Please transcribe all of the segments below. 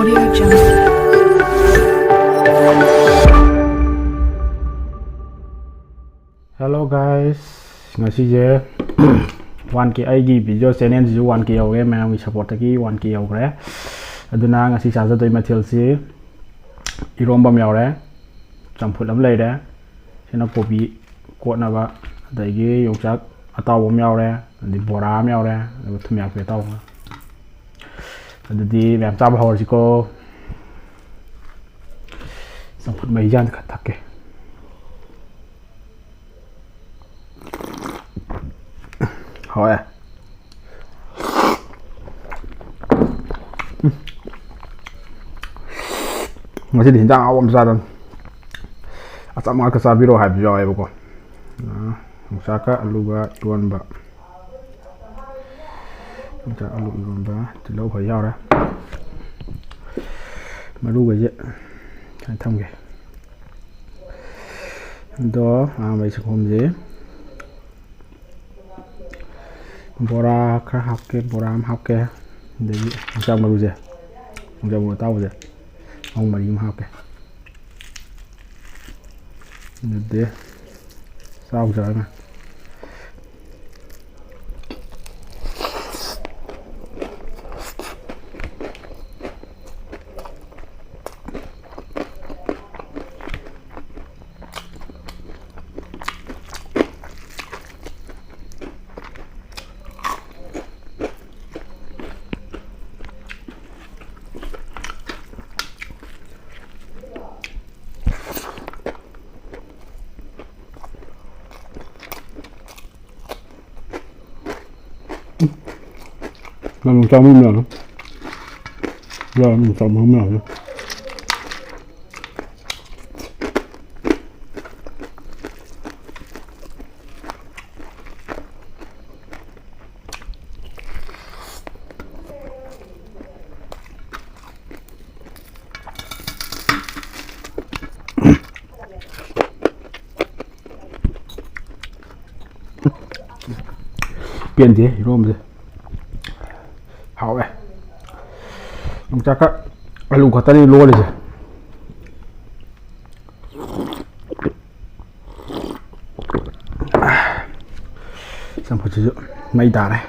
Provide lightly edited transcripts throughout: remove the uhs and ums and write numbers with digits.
Audio Jungle. Hello guys, ngasije 1k aigi video channel ji 1k yawre mayam gi support gi 1k yawre aduna ngasi chaja doi material si iromba yawre champut am leire sina kopi kotna ba daigi yongchak ataw bom yawre di bora am yawre thum yak pe taw adudi mayam chab hawr ji ko champut mai jan khat thakke hỏi masih di hijau awam sadan asal mau ke sabiro habis jauh ya bukan musaka aluga tuan ba kita alu tuan ba terlalu hijau dah malu aja saya tham ke đó mấy sự hôm gì bora khá học cái bora am học cái để trong mà bây giờ một tao bây giờ ông mà đi học cái để sao giờ mà mình trong không nào giờ mình trong không nào nữa biển gì rôm gì hảo vậy chúng ta cắt alu của ta đi luôn rồi xong phải sử dụng mấy đá này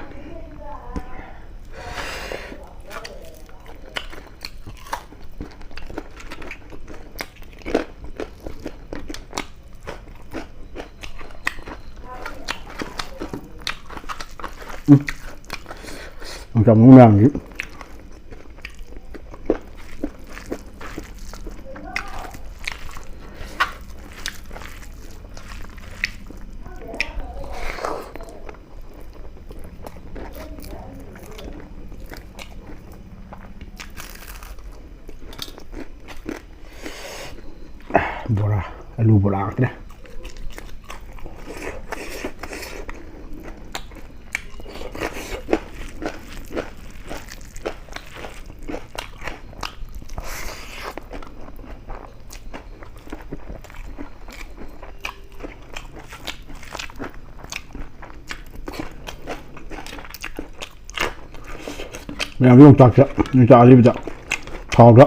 trong không làm gì bora alu bora cái này mình dùng chặt đi bây giờ thò đó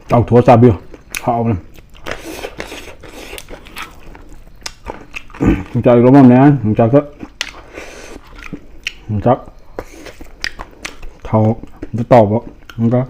tàu thua xa bia thọ này mình chơi đúng không nè mình chặt đó mình chặt thò nó to vậy không có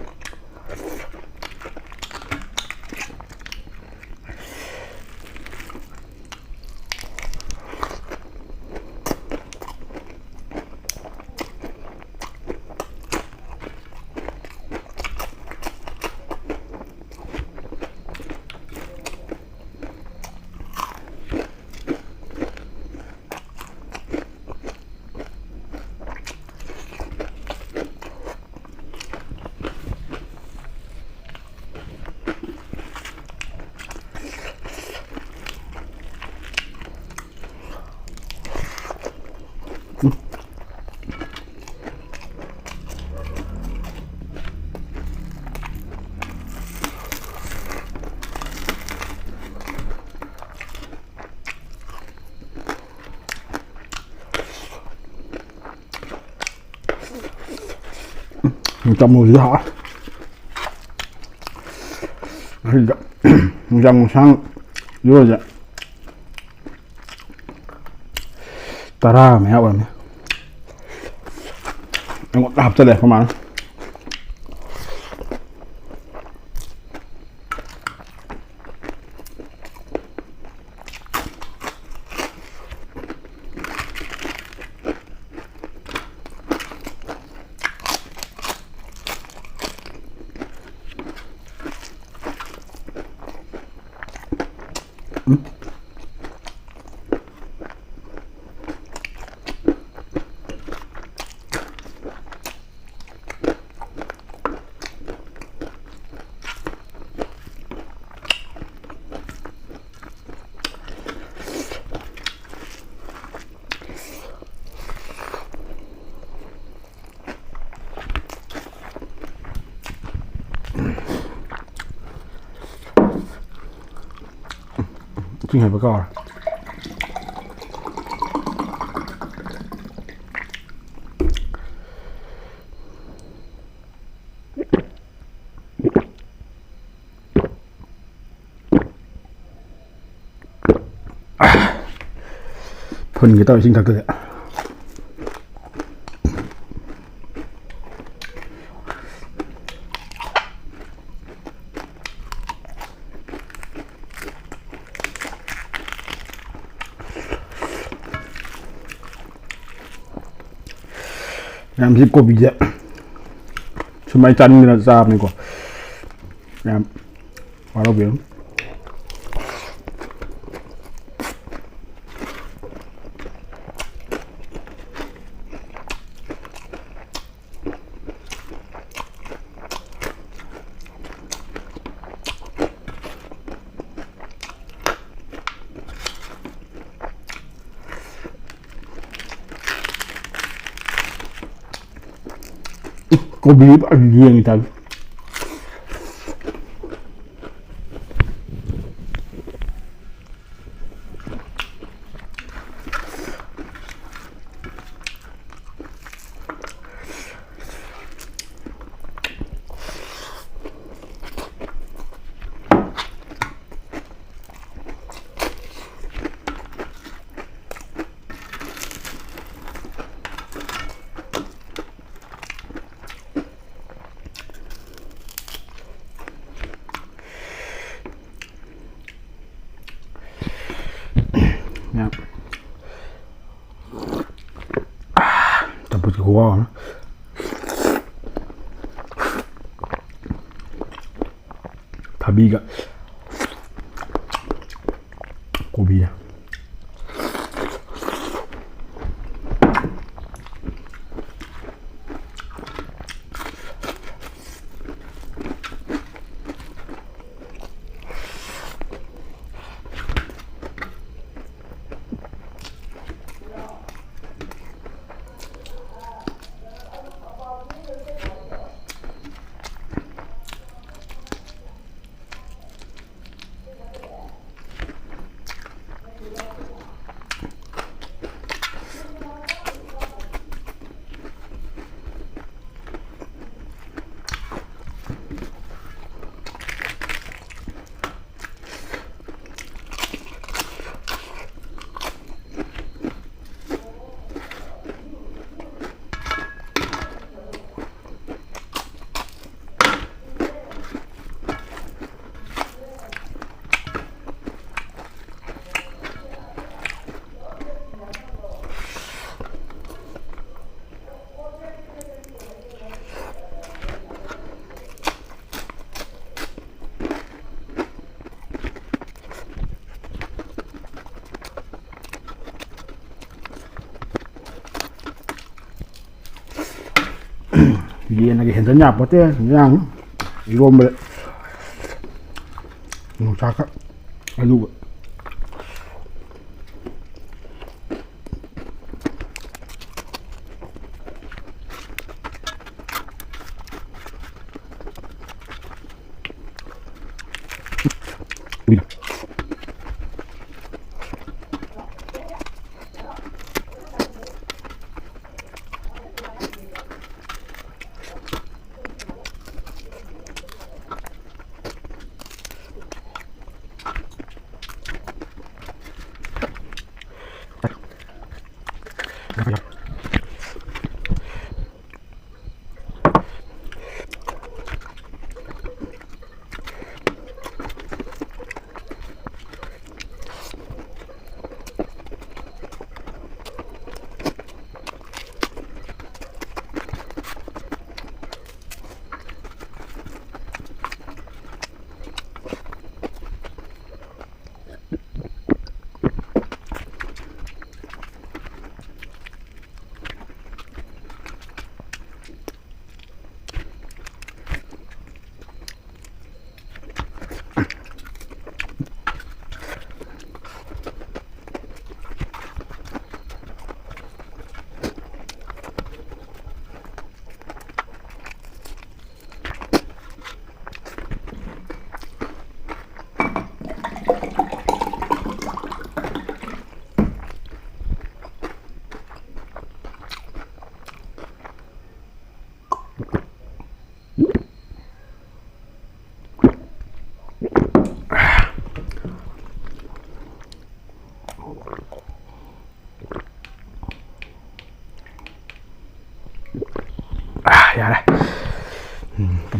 trong mùi dữ hả 맛있다. 무장무상 요자 따라 매워네. 이거 합쳐내 그만. Chính hệ với cỏ phần người ta sinh thật rồi ạ. Làm gì cô bị vậy? Chứ mấy chân là ra này của làm quá đâu biết. Có bí bạn riêng người ta. Dạ. Tập một cái hoa nữa. Tabiga. Kobe. Dia lagi hendak nyapa teh yang irom be nu cakap alu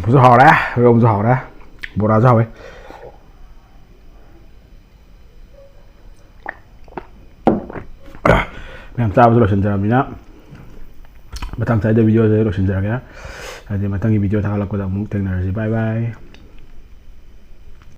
不是好嘞，肉不是好嘞，不拉好嘞。Yang tahu sudah senjata mina, batang saya ada video saya sudah senjata ya. Jadi matang video tak kalau kau dah mungkin nanti bye bye.